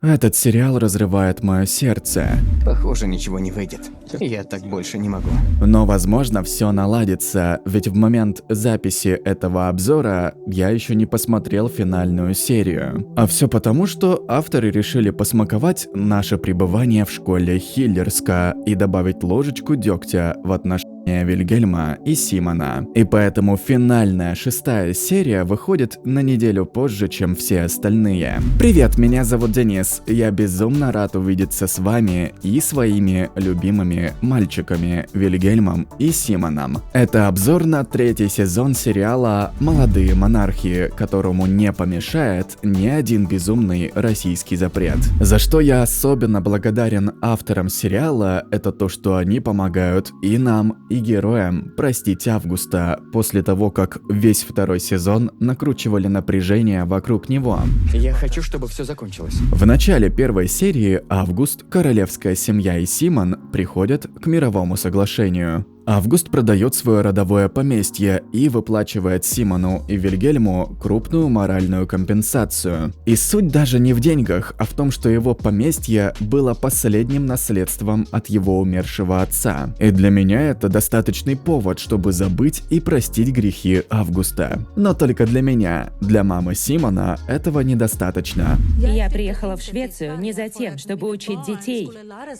Этот сериал разрывает мое сердце. Похоже, ничего не выйдет. Я так больше не могу. Но возможно все наладится, ведь в момент записи этого обзора я еще не посмотрел финальную серию. А все потому, что авторы решили посмаковать наше пребывание в школе Хиллерска и добавить ложечку дегтя в отношении Вильгельма и Симона. И поэтому финальная 6-я серия выходит на неделю позже, чем все остальные. Привет, меня зовут Денис. Я безумно рад увидеться с вами и своими любимыми мальчиками Вильгельмом и Симоном. Это обзор на 3-й сезон сериала «Молодые монархи», которому не помешает ни один безумный российский запрет. За что я особенно благодарен авторам сериала, это то, что они помогают и нам, и героям простить Августа после того, как весь 2-й сезон накручивали напряжение вокруг него. Я хочу, чтобы все закончилось. В начале 1-й серии Август, королевская семья и Симон приходят к мировому соглашению. Август продает свое родовое поместье и выплачивает Симону и Вильгельму крупную моральную компенсацию. И суть даже не в деньгах, а в том, что его поместье было последним наследством от его умершего отца. И для меня это достаточный повод, чтобы забыть и простить грехи Августа. Но только для меня. Для мамы Симона этого недостаточно. Я приехала в Швецию не за тем, чтобы учить детей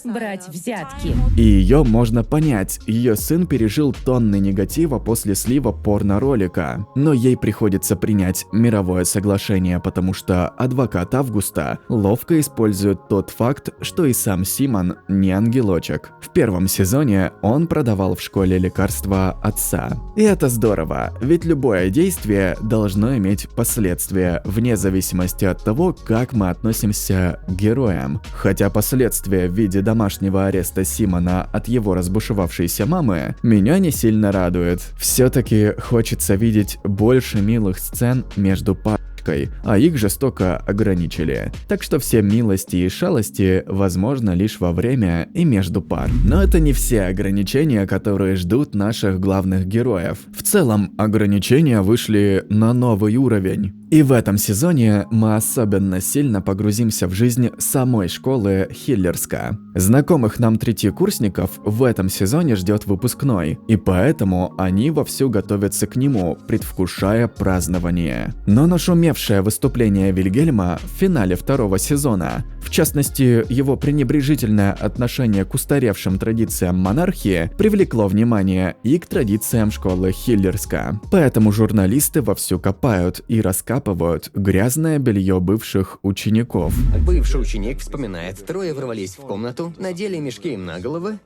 брать взятки. И ее можно понять. Ее сын пережил тонны негатива после слива порно-ролика. Но ей приходится принять мировое соглашение, потому что адвокат Августа ловко использует тот факт, что и сам Симон не ангелочек. В 1-м сезоне он продавал в школе лекарства отца. И это здорово, ведь любое действие должно иметь последствия, вне зависимости от того, как мы относимся к героям. Хотя последствия в виде домашнего ареста Симона от его разбушевавшейся мамы меня не сильно радует. Все-таки хочется видеть больше милых сцен между парочкой, а их жестоко ограничили. Так что все милости и шалости возможно лишь во время и между пар. Но это не все ограничения, которые ждут наших главных героев. В целом, ограничения вышли на новый уровень. И в этом сезоне мы особенно сильно погрузимся в жизнь самой школы Хиллерска. Знакомых нам третьекурсников в этом сезоне ждет выпускной, и поэтому они вовсю готовятся к нему, предвкушая празднование. Но нашумевшее выступление Вильгельма в финале 2-го сезона, в частности его пренебрежительное отношение к устаревшим традициям монархии, привлекло внимание и к традициям школы Хиллерска. Поэтому журналисты вовсю копают и раскапывают грязное белье бывших учеников. Бывший ученик вспоминает, трое ворвались в комнату, надели мешки им на головы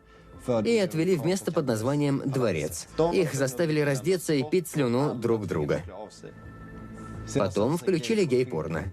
и отвели в место под названием «Дворец». Их заставили раздеться и пить слюну друг друга. Потом включили гей-порно.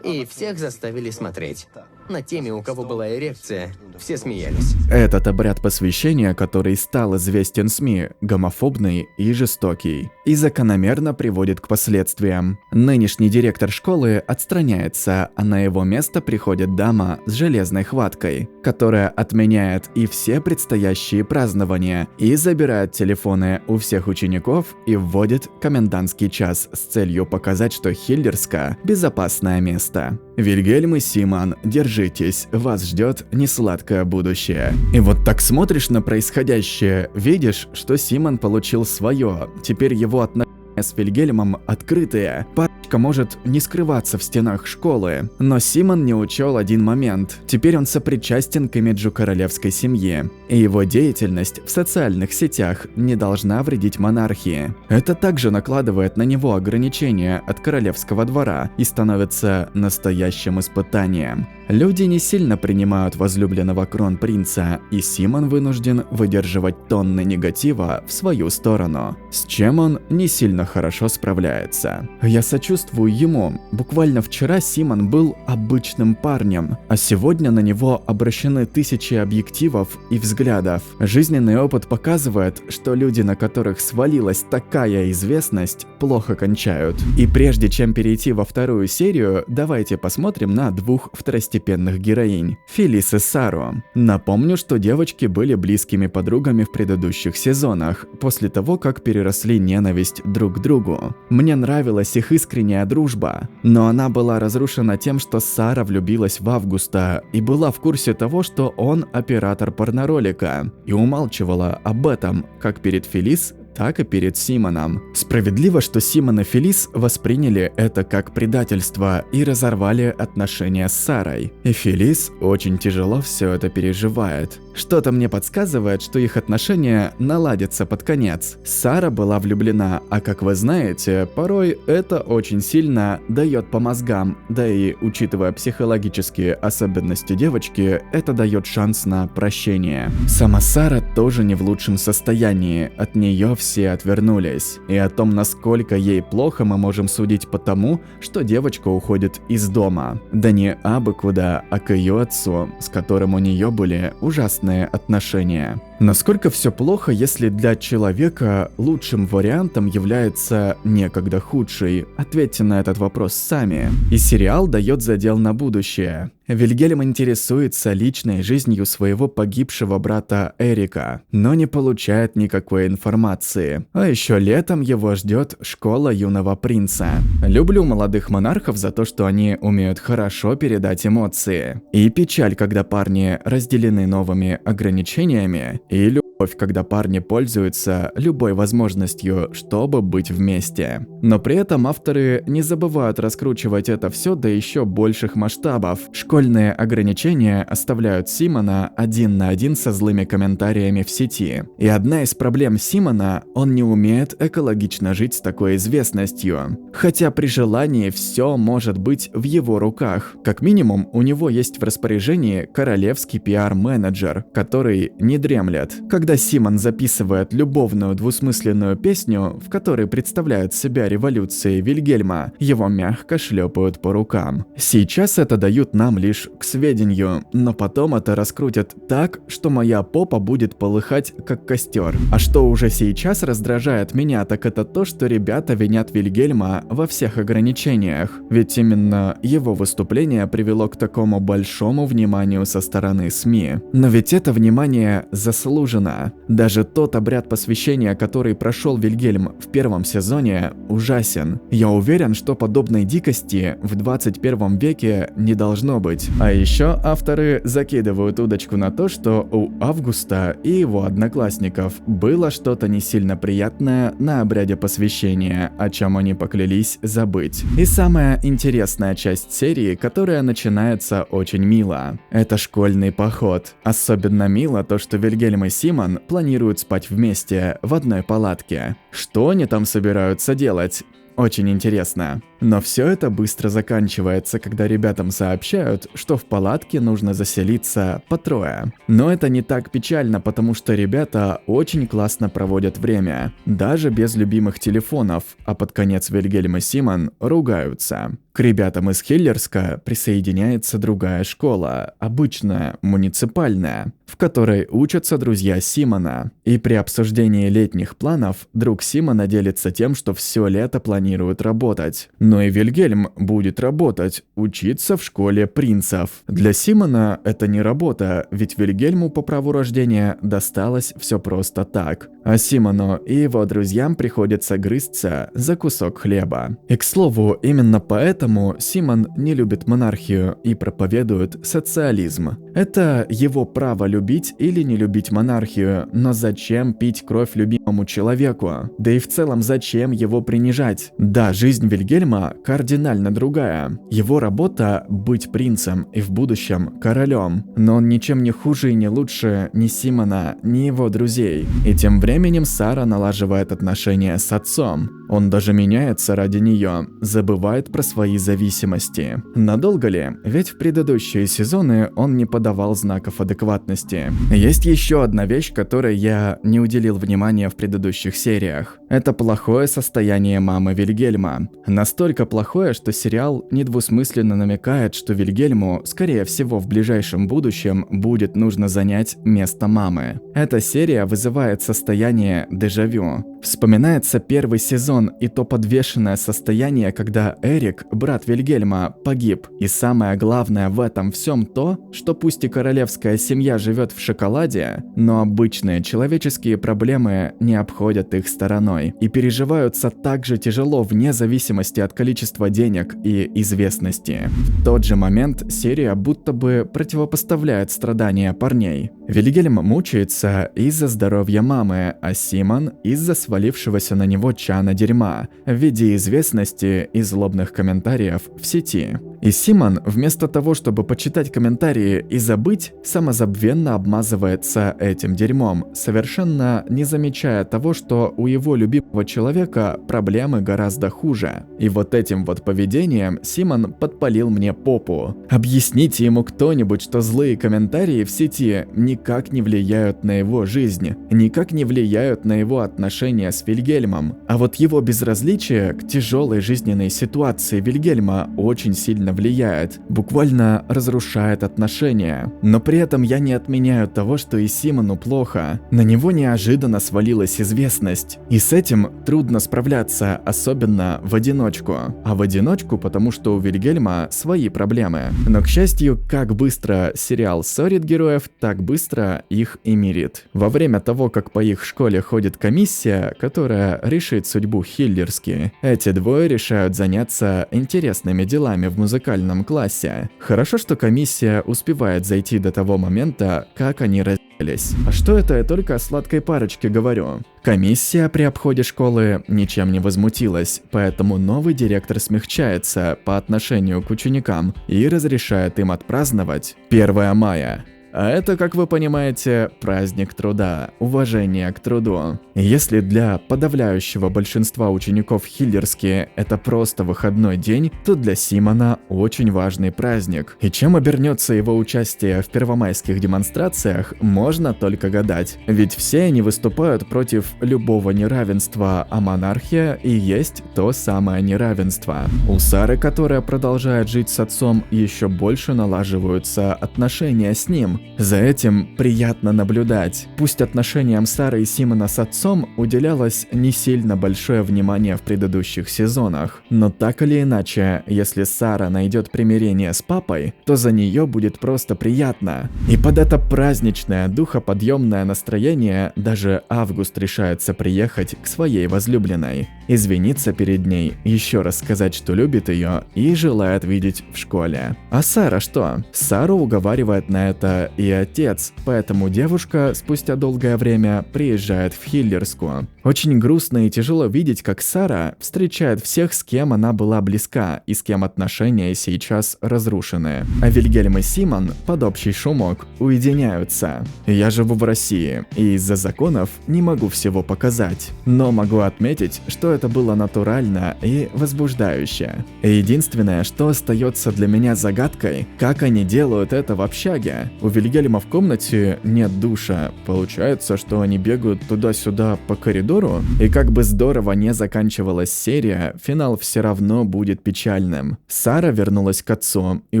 И всех заставили смотреть. Над теми, у кого была эрекция, все смеялись. Этот обряд посвящения, который стал известен СМИ, гомофобный и жестокий, и закономерно приводит к последствиям. Нынешний директор школы отстраняется, а на его место приходит дама с железной хваткой, которая отменяет и все предстоящие празднования, и забирает телефоны у всех учеников и вводит комендантский час с целью показать, что Хиллерска – безопасное место. Вильгельм и Симон, держитесь, вас ждет несладкое будущее. И вот так смотришь на происходящее, видишь, что Симон получил свое, теперь его отношения с Вильгельмом открытые. Парочка может не скрываться в стенах школы, но Симон не учел один момент. Теперь он сопричастен к имиджу королевской семьи, и его деятельность в социальных сетях не должна вредить монархии. Это также накладывает на него ограничения от королевского двора и становится настоящим испытанием. Люди не сильно принимают возлюбленного кронпринца, и Симон вынужден выдерживать тонны негатива в свою сторону, с чем он не сильно хорошо справляется. Я сочувствую ему. Буквально вчера Симон был обычным парнем, а сегодня на него обращены тысячи объективов и взглядов. Жизненный опыт показывает, что люди, на которых свалилась такая известность, плохо кончают. И прежде чем перейти во 2-ю серию, давайте посмотрим на 2 второстепенных второстепенных героинь – Фелис и Сару. Напомню, что девочки были близкими подругами в предыдущих сезонах, после того, как переросли ненависть друг к другу. Мне нравилась их искренняя дружба, но она была разрушена тем, что Сара влюбилась в Августа и была в курсе того, что он оператор порноролика, и умалчивала об этом как перед Фелис, так и перед Симоном. Справедливо, что Симон и Фелис восприняли это как предательство и разорвали отношения с Сарой. И Фелис очень тяжело все это переживает. Что-то мне подсказывает, что их отношения наладятся под конец. Сара была влюблена, а как вы знаете, порой это очень сильно дает по мозгам, да и учитывая психологические особенности девочки, это дает шанс на прощение. Сама Сара тоже не в лучшем состоянии, от нее все отвернулись. И о том, насколько ей плохо, мы можем судить по тому, что девочка уходит из дома. Да не абы куда, а к ее отцу, с которым у нее были ужасные отношения. Насколько все плохо, если для человека лучшим вариантом является некогда худший? Ответьте на этот вопрос сами. И сериал дает задел на будущее. Вильгельм интересуется личной жизнью своего погибшего брата Эрика, но не получает никакой информации. А еще летом его ждет школа юного принца. Люблю молодых монархов за то, что они умеют хорошо передать эмоции. И печаль, когда парни разделены новыми ограничениями, и любовь, когда парни пользуются любой возможностью, чтобы быть вместе. Но при этом авторы не забывают раскручивать это все до еще больших масштабов. Школьные ограничения оставляют Симона один на один со злыми комментариями в сети. И одна из проблем Симона – он не умеет экологично жить с такой известностью. Хотя при желании все может быть в его руках. Как минимум, у него есть в распоряжении королевский пиар-менеджер, который не дремлет. Когда Симон записывает любовную двусмысленную песню, в которой представляет себя революцией Вильгельма, его мягко шлепают по рукам. Сейчас это дают нам лишь к сведению, но потом это раскрутят так, что моя попа будет полыхать как костер. А что уже сейчас раздражает меня, так это то, что ребята винят Вильгельма во всех ограничениях. Ведь именно его выступление привело к такому большому вниманию со стороны СМИ. Но ведь это внимание заслужено. Даже тот обряд посвящения, который прошел Вильгельм в первом сезоне, ужасен. Я уверен, что подобной дикости в 21 веке не должно быть. А еще авторы закидывают удочку на то, что у Августа и его одноклассников было что-то не сильно приятное на обряде посвящения, о чем они поклялись забыть. И самая интересная часть серии, которая начинается очень мило. Это школьный поход. Особенно мило то, что Вильгельм и Симон планируют спать вместе в одной палатке. Что они там собираются делать? Очень интересно. Но все это быстро заканчивается, когда ребятам сообщают, что в палатке нужно заселиться по трое. Но это не так печально, потому что ребята очень классно проводят время, даже без любимых телефонов, а под конец Вильгельм и Симон ругаются. К ребятам из Хиллерска присоединяется другая школа, обычная, муниципальная, в которой учатся друзья Симона. И при обсуждении летних планов друг Симона делится тем, что все лето планирует работать. Но и Вильгельм будет работать, учиться в школе принцев. Для Симона это не работа, ведь Вильгельму по праву рождения досталось все просто так. А Симону и его друзьям приходится грызться за кусок хлеба. И к слову, именно поэтому Симон не любит монархию и проповедует социализм. Это его право любить или не любить монархию, но зачем пить кровь любимому человеку? Да и в целом зачем его принижать? Да, жизнь Вильгельма кардинально другая. Его работа – быть принцем и в будущем королем. Но он ничем не хуже и не лучше ни Симона, ни его друзей. И тем временем Сара налаживает отношения с отцом. Он даже меняется ради нее, забывает про свои зависимости. Надолго ли? Ведь в предыдущие сезоны он не подавал знаков адекватности. Есть еще одна вещь, которой я не уделил внимания в предыдущих сериях. Это плохое состояние мамы Вильгельма. Настолько плохое, что сериал недвусмысленно намекает, что Вильгельму, скорее всего, в ближайшем будущем будет нужно занять место мамы. Эта серия вызывает состояние дежавю. Вспоминается первый сезон и то подвешенное состояние, когда Эрик, брат Вильгельма, погиб. И самое главное в этом всем то, что пусть и королевская семья живет в шоколаде, но обычные человеческие проблемы не обходят их стороной и переживаются так же тяжело вне зависимости от количества денег и известности. В тот же момент серия будто бы противопоставляет страдания парней. Вильгельм мучается из-за здоровья мамы, а Симон из-за свалившегося на него чана дерьма в виде известности и злобных комментариев в сети. И Симон, вместо того, чтобы почитать комментарии и забыть, самозабвенно обмазывается этим дерьмом, совершенно не замечая того, что у его любимого человека проблемы гораздо хуже. И вот этим вот поведением Симон подпалил мне попу. Объясните ему кто-нибудь, что злые комментарии в сети никак не влияют на его жизнь, никак не влияют на его отношения с Вильгельмом. А вот его безразличие к тяжелой жизненной ситуации Вильгельма очень сильно влияет, буквально разрушает отношения. Но при этом я не отменяю того, что и Симону плохо. На него неожиданно свалилась известность. И с этим трудно справляться, особенно в одиночку. А в одиночку, потому что у Вильгельма свои проблемы. Но, к счастью, как быстро сериал ссорит героев, так быстро их и мирит. Во время того, как по их школе ходит комиссия, которая решит судьбу Хиллерски, эти двое решают заняться интересными делами в музыкальном классе. Хорошо, что комиссия успевает зайти до того момента, как они разделись. А что это я только о сладкой парочке говорю? Комиссия при обходе школы ничем не возмутилась, поэтому новый директор смягчается по отношению к ученикам и разрешает им отпраздновать 1 мая. А это, как вы понимаете, праздник труда, уважение к труду. Если для подавляющего большинства учеников Хиллерски это просто выходной день, то для Симона очень важный праздник. И чем обернется его участие в первомайских демонстрациях, можно только гадать. Ведь все они выступают против любого неравенства, а монархия и есть то самое неравенство. У Сары, которая продолжает жить с отцом, еще больше налаживаются отношения с ним. За этим приятно наблюдать. Пусть отношениям Сары и Симона с отцом уделялось не сильно большое внимание в предыдущих сезонах, но так или иначе, если Сара найдет примирение с папой, то за нее будет просто приятно. И под это праздничное, духоподъемное настроение даже Август решается приехать к своей возлюбленной, извиниться перед ней, еще раз сказать, что любит ее и желает видеть в школе. А Сара что? Сару уговаривает на это и отец, поэтому девушка спустя долгое время приезжает в Хиллерску. Очень грустно и тяжело видеть, как Сара встречает всех, с кем она была близка и с кем отношения сейчас разрушены. А Вильгельм и Симон под общий шумок уединяются. Я живу в России, и из-за законов не могу всего показать, но могу отметить, что это было натурально и возбуждающе. И единственное, что остается для меня загадкой, как они делают это в общаге. У Вильгельма в комнате нет душа. Получается, что они бегают туда-сюда по коридору, и как бы здорово не заканчивалась серия, финал все равно будет печальным. Сара вернулась к отцу и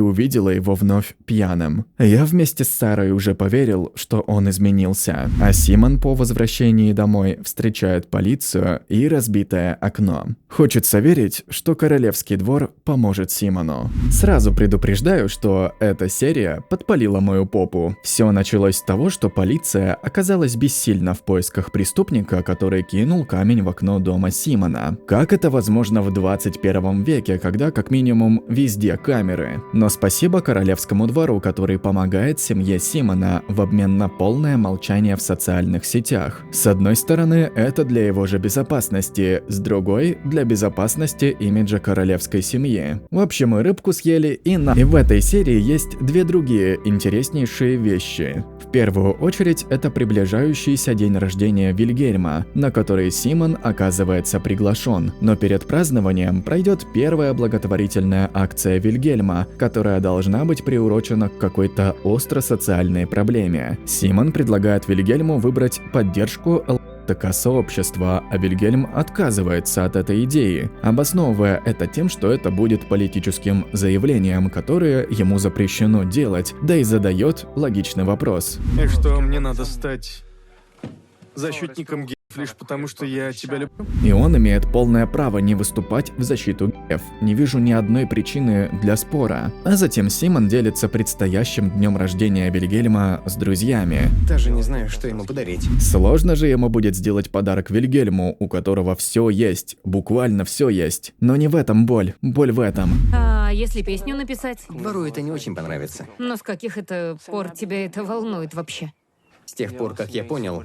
увидела его вновь пьяным. Я вместе с Сарой уже поверил, что он изменился. А Симон по возвращении домой встречает полицию и разбитое окно. Хочется верить, что королевский двор поможет Симону. Сразу предупреждаю, что эта серия подпалила мою попу. Все началось с того, что полиция оказалась бессильна в поисках преступника, который кинул камень в окно дома Симона. Как это возможно в 21 веке, когда как минимум везде камеры? Но спасибо королевскому двору, который помогает семье Симона в обмен на полное молчание в социальных сетях. С одной стороны, это для его же безопасности, с другой – для безопасности имиджа королевской семьи. В общем, мы рыбку съели и в этой серии есть две другие интереснейшие вещи. В первую очередь, это приближающийся день рождения Вильгельма, на который Симон оказывается приглашен. Но перед празднованием пройдет первая благотворительная акция Вильгельма, которая должна быть приурочена к какой-то остро-социальной проблеме. Симон предлагает Вильгельму выбрать поддержку ЛГБТ-сообщества, а Вильгельм отказывается от этой идеи, обосновывая это тем, что это будет политическим заявлением, которое ему запрещено делать, да и задает логичный вопрос. И что, мне надо стать защитником геев лишь потому, что я тебя люблю. И он имеет полное право не выступать в защиту геев. Не вижу ни одной причины для спора. А затем Симон делится предстоящим днем рождения Вильгельма с друзьями. Даже не знаю, что ему подарить. Сложно же ему будет сделать подарок Вильгельму, у которого все есть, буквально все есть. Но не в этом боль, боль в этом. А если песню написать? Двору это не очень понравится. Но с каких это пор тебя это волнует вообще? С тех пор, как я понял,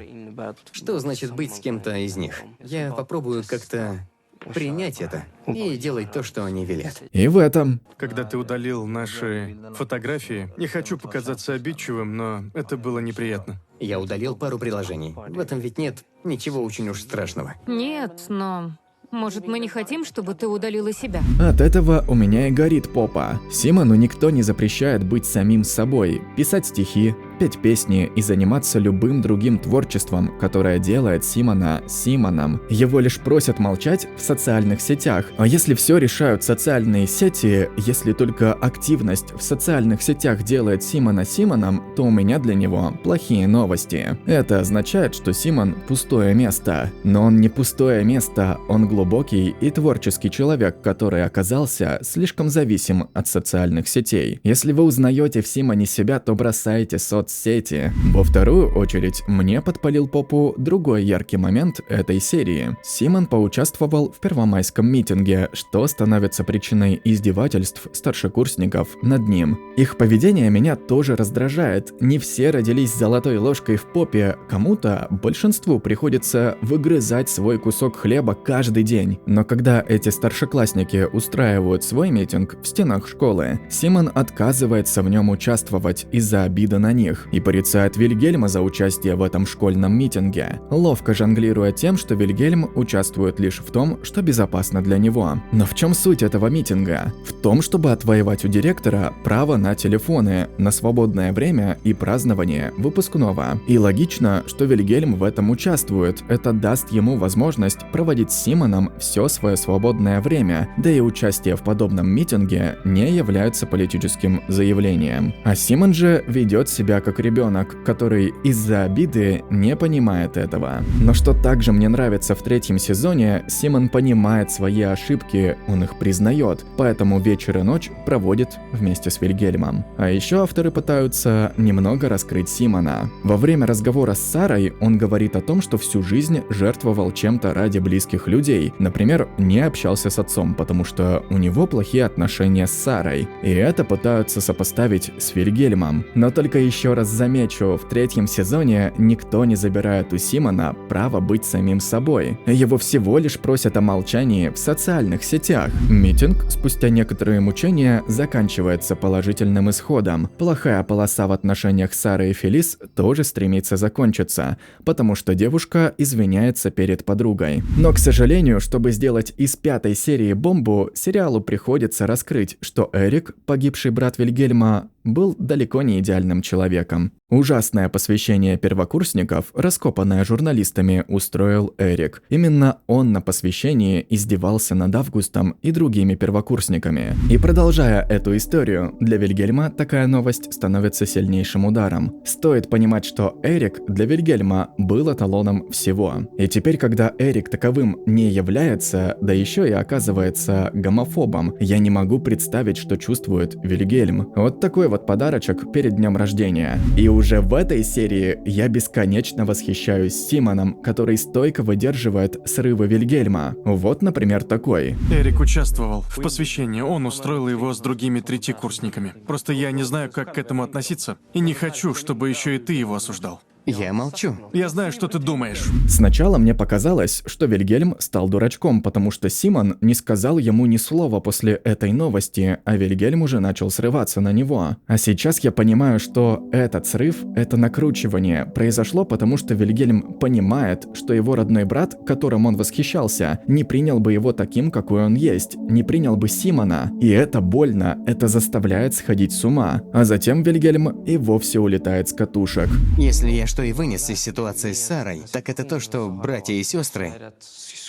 что значит быть с кем-то из них. Я попробую как-то принять это и делать то, что они велят. И в этом. Когда ты удалил наши фотографии, не хочу показаться обидчивым, но это было неприятно. Я удалил пару приложений. В этом ведь нет ничего очень уж страшного. Нет, но... Может, мы не хотим, чтобы ты удалила себя? От этого у меня и горит попа. Симону никто не запрещает быть самим собой, писать стихи, петь песни и заниматься любым другим творчеством, которое делает Симона Симоном. Его лишь просят молчать в социальных сетях. А если все решают социальные сети, если только активность в социальных сетях делает Симона Симоном, то у меня для него плохие новости. Это означает, что Симон пустое место. Но он не пустое место, он глубокий и творческий человек, который оказался слишком зависим от социальных сетей. Если вы узнаете в Симоне себя, то бросайте соцсети. Во вторую очередь, мне подпалил попу другой яркий момент этой серии. Симон поучаствовал в первомайском митинге, что становится причиной издевательств старшекурсников над ним. Их поведение меня тоже раздражает. Не все родились с золотой ложкой в попе, кому-то, большинству приходится выгрызать свой кусок хлеба каждый день. Но когда эти старшеклассники устраивают свой митинг в стенах школы, Симон отказывается в нем участвовать из-за обиды на них и порицает Вильгельма за участие в этом школьном митинге, ловко жонглируя тем, что Вильгельм участвует лишь в том, что безопасно для него. Но в чем суть этого митинга? В том, чтобы отвоевать у директора право на телефоны, на свободное время и празднование выпускного. И логично, что Вильгельм в этом участвует. Это даст ему возможность проводить с Симоном все свое свободное время, да и участие в подобном митинге не является политическим заявлением. А Симон же ведет себя как ребенок, который из-за обиды не понимает этого. Но что также мне нравится в третьем сезоне, Симон понимает свои ошибки, он их признает, поэтому вечер и ночь проводит вместе с Вильгельмом. А еще авторы пытаются немного раскрыть Симона. Во время разговора с Сарой он говорит о том, что всю жизнь жертвовал чем-то ради близких людей. Например, не общался с отцом, потому что у него плохие отношения с Сарой. И это пытаются сопоставить с Вильгельмом. Но только еще раз замечу, в третьем сезоне никто не забирает у Симона право быть самим собой. Его всего лишь просят о молчании в социальных сетях. Митинг спустя некоторые мучения заканчивается положительным исходом. Плохая полоса в отношениях Сары и Фелис тоже стремится закончиться, потому что девушка извиняется перед подругой. Но, к сожалению, чтобы сделать из пятой серии бомбу, сериалу приходится раскрыть, что Эрик, погибший брат Вильгельма, был далеко не идеальным человеком. Ужасное посвящение первокурсников, раскопанное журналистами, устроил Эрик. Именно он на посвящении издевался над Августом и другими первокурсниками. И продолжая эту историю, для Вильгельма такая новость становится сильнейшим ударом. Стоит понимать, что Эрик для Вильгельма был эталоном всего. И теперь, когда Эрик таковым не является, да еще и оказывается гомофобом, я не могу представить, что чувствует Вильгельм. Вот такой вот подарочек перед днем рождения. И уже в этой серии я бесконечно восхищаюсь Симоном, который стойко выдерживает срывы Вильгельма. Вот, например, такой. Эрик участвовал в посвящении, он устроил его с другими третьекурсниками. Просто я не знаю, как к этому относиться, и не хочу, чтобы еще и ты его осуждал. Я молчу. Я знаю, что ты думаешь. Сначала мне показалось, что Вильгельм стал дурачком, потому что Симон не сказал ему ни слова после этой новости, а Вильгельм уже начал срываться на него. А сейчас я понимаю, что этот срыв, это накручивание, произошло потому, что Вильгельм понимает, что его родной брат, которым он восхищался, не принял бы его таким, какой он есть, не принял бы Симона. И это больно, это заставляет сходить с ума. А затем Вильгельм и вовсе улетает с катушек. Если я что и вынес из ситуации с Сарой, так это то, что братья и сестры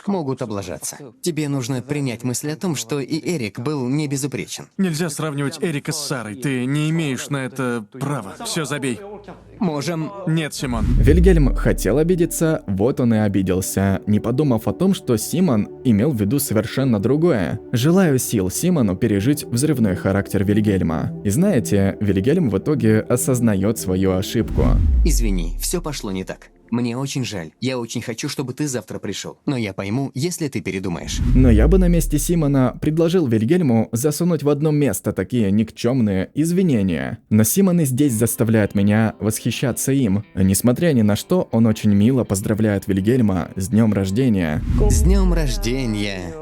могут облажаться. Тебе нужно принять мысль о том, что и Эрик был не безупречен. Нельзя сравнивать Эрика с Сарой, ты не имеешь на это права. Все, забей. Можем... Нет, Симон. Вильгельм хотел обидеться, вот он и обиделся, не подумав о том, что Симон имел в виду совершенно другое. Желаю сил Симону пережить взрывной характер Вильгельма. И знаете, Вильгельм в итоге осознает свою ошибку. Извини, все пошло не так. Мне очень жаль. Я очень хочу, чтобы ты завтра пришел. Но я пойму, если ты передумаешь. Но я бы на месте Симона предложил Вильгельму засунуть в одно место такие никчемные извинения. Но Симон и здесь заставляет меня восхищаться им. Несмотря ни на что, он очень мило поздравляет Вильгельма с днем рождения. С днем рождения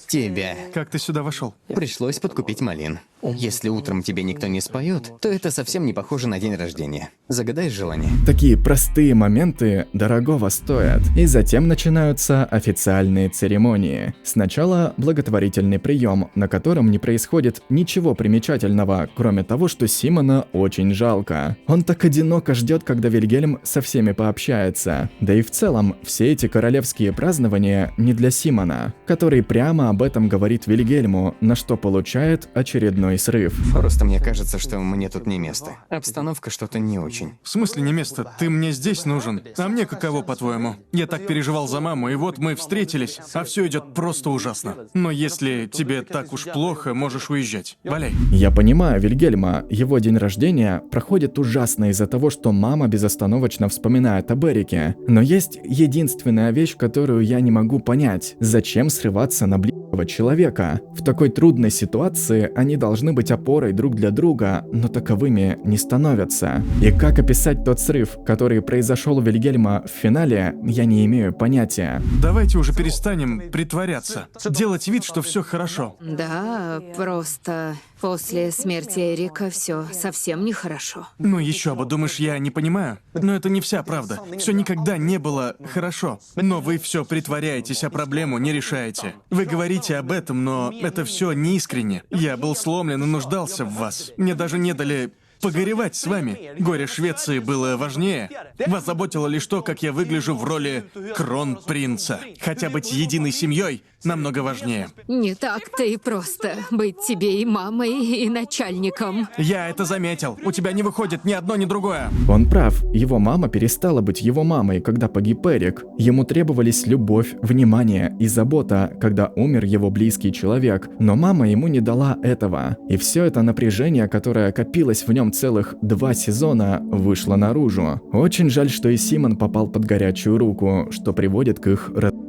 тебя. Как ты сюда вошел? Пришлось подкупить малин. Если утром тебе никто не споет, то это совсем не похоже на день рождения. Загадаешь желание? Такие простые моменты дорогого стоят. И затем начинаются официальные церемонии. Сначала благотворительный прием, на котором не происходит ничего примечательного, кроме того, что Симона очень жалко. Он так одиноко ждет, когда Вильгельм со всеми пообщается. Да и в целом, все эти королевские празднования не для Симона, который прямо об этом говорит Вильгельму, на что получает очередной срыв. Просто мне кажется, что мне тут не место. Обстановка что-то не очень. В смысле не место? Ты мне здесь нужен. А мне каково, по-твоему? Я так переживал за маму, и вот мы встретились, а все идет просто ужасно. Но если тебе так уж плохо, можешь уезжать. Валяй. Я понимаю Вильгельма, его день рождения проходит ужасно из-за того, что мама безостановочно вспоминает об Эрике. Но есть единственная вещь, которую я не могу понять. Зачем срываться на близкого человека? В такой трудной ситуации они должны быть опорой друг для друга, но таковыми не становятся. И как описать тот срыв, который произошел у Вильгельма в финале, я не имею понятия. Давайте уже перестанем притворяться. Делать вид, что все хорошо. Да, просто после смерти Эрика все совсем нехорошо. Ну еще бы, думаешь, я не понимаю? Но это не вся правда. Все никогда не было хорошо. Но вы все притворяетесь, а проблему не решаете. Вы говорите об этом, но это все неискренне. Я был сломлен и нуждался в вас. Мне даже не дали погоревать с вами. Горе Швеции было важнее. Вас заботило лишь то, как я выгляжу в роли кронпринца. Хотя быть единой семьей намного важнее. Не так-то и просто быть тебе и мамой, и начальником. Я это заметил. У тебя не выходит ни одно, ни другое. Он прав, его мама перестала быть его мамой, когда погиб Эрик. Ему требовались любовь, внимание и забота, когда умер его близкий человек. Но мама ему не дала этого. И все это напряжение, которое копилось в нем целых 2 сезона, вышло наружу. Очень жаль, что и Симон попал под горячую руку, что приводит к их разрыву.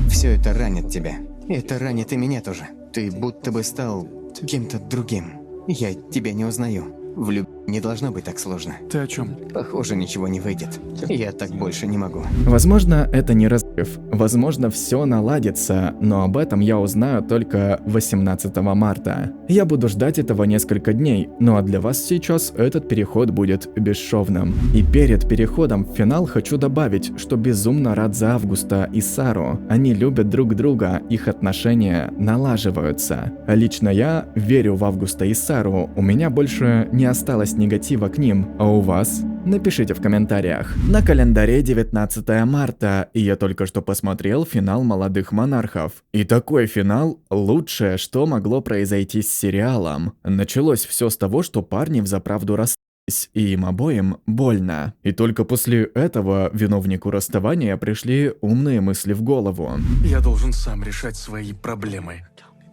Все это ранит тебя. Это ранит и меня тоже. Ты будто бы стал кем-то другим. Я тебя не узнаю. В любви не должно быть так сложно. Ты о чем? Похоже, ничего не выйдет. Я так больше не могу. Возможно, это не разрыв. Возможно, все наладится, но об этом я узнаю только 18 марта. Я буду ждать этого несколько дней, ну а для вас сейчас этот переход будет бесшовным. И перед переходом в финал хочу добавить, что безумно рад за Августа и Сару. Они любят друг друга, их отношения налаживаются. Лично я верю в Августа и Сару, у меня больше не осталось негатива к ним, а у вас? Напишите в комментариях. На календаре 19 марта, и я только что посмотрел финал «Молодых монархов». И такой финал – лучшее, что могло произойти с сериалом. Началось все с того, что парни взаправду расстались, и им обоим больно. И только после этого виновнику расставания пришли умные мысли в голову. Я должен сам решать свои проблемы,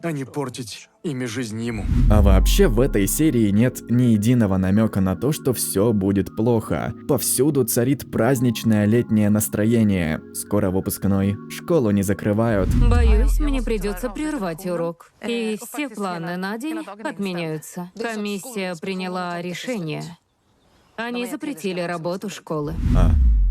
а не портить ими жизнь ему. А вообще в этой серии нет ни единого намека на то, что все будет плохо. Повсюду царит праздничное летнее настроение. Скоро выпускной, школу не закрывают. Боюсь, мне придется прервать урок. И все планы на день отменяются. Комиссия приняла решение. Они запретили работу школы.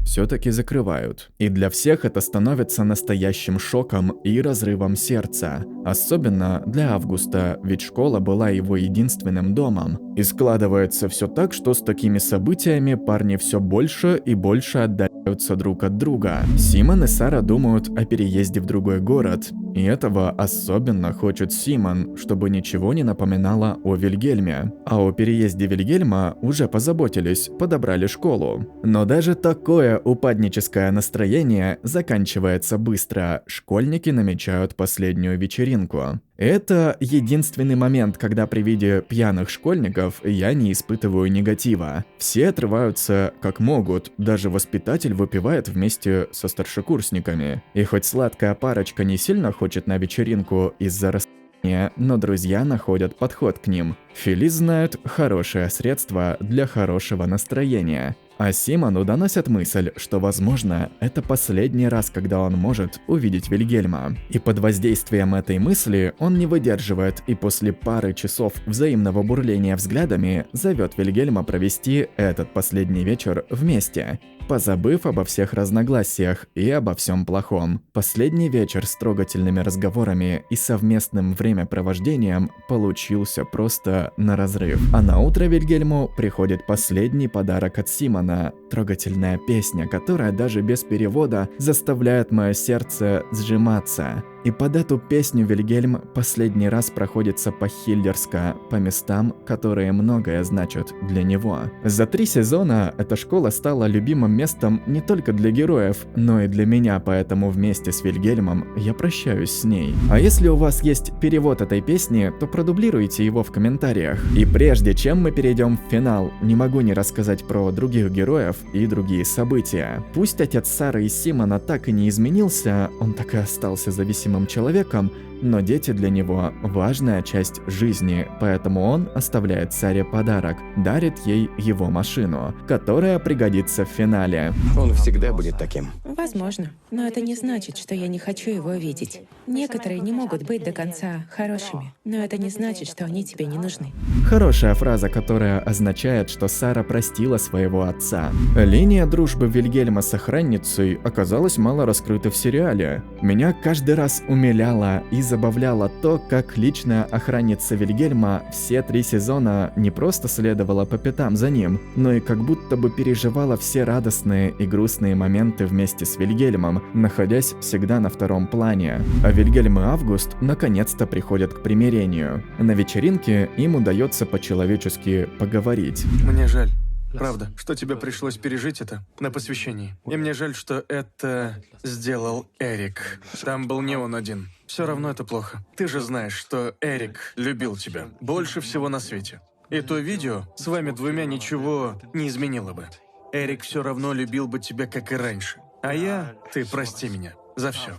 Все-таки закрывают. И для всех это становится настоящим шоком и разрывом сердца. Особенно для Августа, ведь школа была его единственным домом. И складывается все так, что с такими событиями парни все больше и больше отдаляются друг от друга. Симон и Сара думают о переезде в другой город. И этого особенно хочет Симон, чтобы ничего не напоминало о Вильгельме. А о переезде Вильгельма уже позаботились, подобрали школу. Но даже такое упадническое настроение заканчивается быстро. Школьники намечают последнюю вечеринку. Это единственный момент, когда при виде пьяных школьников я не испытываю негатива. Все отрываются как могут, даже воспитатель выпивает вместе со старшекурсниками. И хоть сладкая парочка не сильно хочет на вечеринку из-за расстояния, но друзья находят подход к ним. Фелис знает хорошее средство для хорошего настроения. А Симону доносят мысль, что, возможно, это последний раз, когда он может увидеть Вильгельма. И под воздействием этой мысли он не выдерживает и после пары часов взаимного бурления взглядами зовет Вильгельма провести этот последний вечер вместе, позабыв обо всех разногласиях и обо всем плохом. Последний вечер с трогательными разговорами и совместным времяпровождением получился просто на разрыв. А на утро Вильгельму приходит последний подарок от Симона. Трогательная песня, которая даже без перевода заставляет мое сердце сжиматься. И под эту песню Вильгельм последний раз проходится по-хиллерски, по местам, которые многое значат для него. За 3 сезона эта школа стала любимым местом не только для героев, но и для меня, поэтому вместе с Вильгельмом я прощаюсь с ней. А если у вас есть перевод этой песни, то продублируйте его в комментариях. И прежде чем мы перейдем в финал, не могу не рассказать про других героев и другие события. Пусть отец Сары и Симона так и не изменился, он так и остался зависимым человеком, но дети для него важная часть жизни, поэтому он оставляет Саре подарок, дарит ей его машину, которая пригодится в финале. Он всегда будет таким. Возможно, но это не значит, что я не хочу его видеть. Некоторые не могут быть до конца хорошими, но это не значит, что они тебе не нужны. Хорошая фраза, которая означает, что Сара простила своего отца. Линия дружбы Вильгельма с охранницей оказалась мало раскрыта в сериале. Меня каждый раз умиляло и забавляло то, как личная охранница Вильгельма все 3 сезона не просто следовала по пятам за ним, но и как будто бы переживала все радостные и грустные моменты вместе с Вильгельмом, находясь всегда на втором плане. А Вильгельм и Август наконец-то приходят к примирению. На вечеринке им удается по-человечески поговорить. Мне жаль. Правда, что тебе пришлось пережить это на посвящении. И мне жаль, что это сделал Эрик. Там был не он один. Все равно это плохо. Ты же знаешь, что Эрик любил тебя больше всего на свете. И то видео с вами двумя ничего не изменило бы. Эрик все равно любил бы тебя, как и раньше. А я, ты прости меня за все.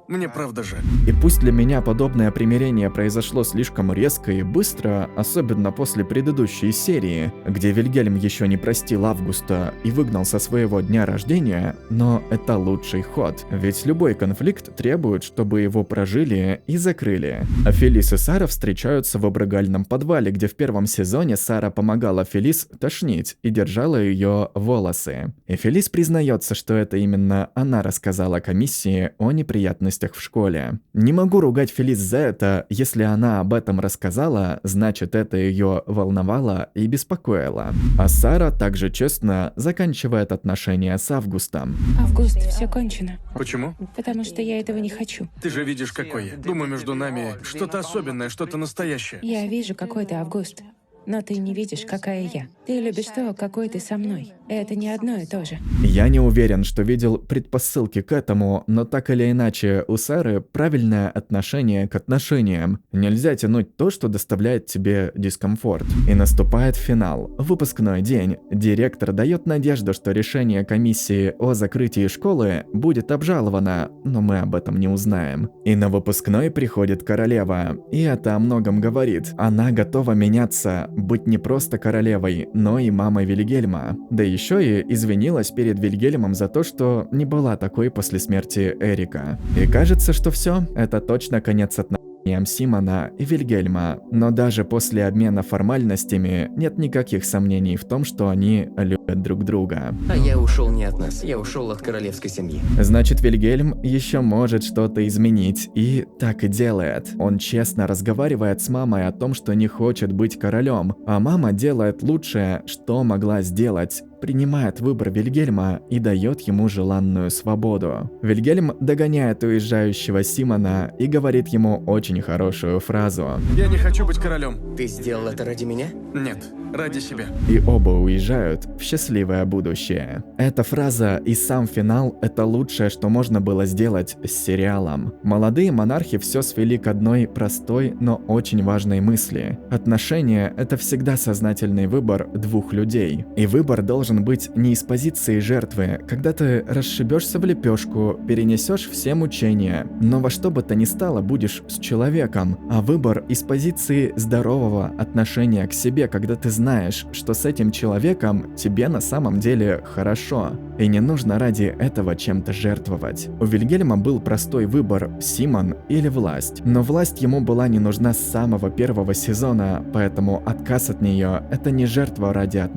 Мне правда жаль. И пусть для меня подобное примирение произошло слишком резко и быстро, особенно после предыдущей серии, где Вильгельм еще не простил Августа и выгнал со своего дня рождения, но это лучший ход, ведь любой конфликт требует, чтобы его прожили и закрыли. А Фелис и Сара встречаются в обрыгальном подвале, где в первом сезоне Сара помогала Фелис тошнить и держала ее волосы. И Фелис признается, что это именно она рассказала комиссии о неприятностях в школе. Не могу ругать Фелис за это, если она об этом рассказала, значит это ее волновало и беспокоило. А Сара также честно заканчивает отношения с Августом. Август, все кончено. Почему? Потому что я этого не хочу. Ты же видишь, какой я. Думаю, между нами что-то особенное, что-то настоящее. Я вижу, какой ты, Август. Но ты не видишь, какая я. Ты любишь то, какой ты со мной. Это не одно и то же. Я не уверен, что видел предпосылки к этому, но так или иначе, у Сары правильное отношение к отношениям. Нельзя тянуть то, что доставляет тебе дискомфорт. И наступает финал. Выпускной день. Директор дает надежду, что решение комиссии о закрытии школы будет обжаловано, но мы об этом не узнаем. И на выпускной приходит королева. И это о многом говорит. Она готова меняться, быть не просто королевой, но и мамой Вильгельма. Да еще и извинилась перед Вильгельмом за то, что не была такой после смерти Эрика. И кажется, что все, это точно конец отношений Симона и Вильгельма. Но даже после обмена формальностями нет никаких сомнений в том, что они любят друг друга. А я ушел не от нас, я ушел от королевской семьи. Значит, Вильгельм еще может что-то изменить, и так и делает. Он честно разговаривает с мамой о том, что не хочет быть королем, а мама делает лучшее, что могла сделать. Принимает выбор Вильгельма и дает ему желанную свободу. Вильгельм догоняет уезжающего Симона и говорит ему очень хорошую фразу. Я не хочу быть королем. Ты сделал это ради меня? Нет, ради себя. И оба уезжают в счастливое будущее. Эта фраза и сам финал – это лучшее, что можно было сделать с сериалом. Молодые монархи все свели к одной простой, но очень важной мысли. Отношения – это всегда сознательный выбор двух людей. И выбор должен быть не из позиции жертвы, когда ты расшибешься в лепешку, перенесешь все мучения, но во что бы то ни стало будешь с человеком, а выбор из позиции здорового отношения к себе, когда ты знаешь, что с этим человеком тебе на самом деле хорошо, и не нужно ради этого чем-то жертвовать. У Вильгельма был простой выбор – Симон или власть, но власть ему была не нужна с самого первого сезона, поэтому отказ от нее – это не жертва ради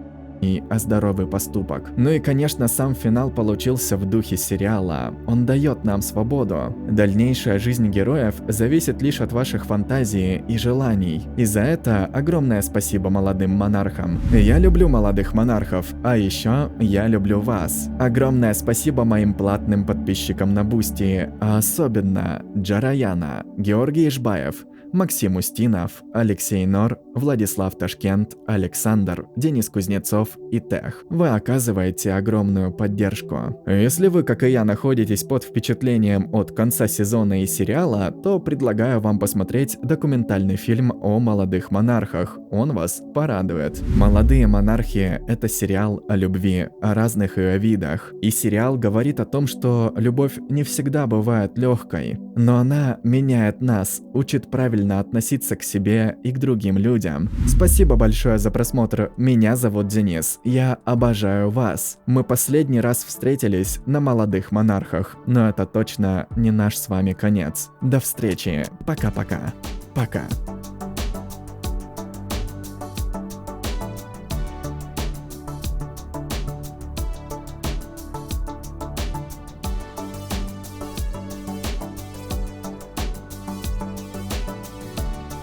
а здоровый поступок. Ну и, конечно, сам финал получился в духе сериала. Он дает нам свободу. Дальнейшая жизнь героев зависит лишь от ваших фантазий и желаний. И за это огромное спасибо молодым монархам. Я люблю молодых монархов, а еще я люблю вас. Огромное спасибо моим платным подписчикам на Бусти, а особенно Джараяна, Георгий Ишбаев, Максим Устинов, Алексей Нор, Владислав Ташкент, Александр, Денис Кузнецов и Тех. Вы оказываете огромную поддержку. Если вы, как и я, находитесь под впечатлением от конца сезона и сериала, то предлагаю вам посмотреть документальный фильм о молодых монархах. Он вас порадует. «Молодые монархи» — это сериал о любви, о разных ее видах. И сериал говорит о том, что любовь не всегда бывает легкой, но она меняет нас, учит правильно относиться к себе и к другим людям. Спасибо большое за просмотр. Меня зовут Денис. Я обожаю вас. Мы последний раз встретились на «Молодых монархах», но это точно не наш с вами конец. До встречи. Пока-пока. Пока.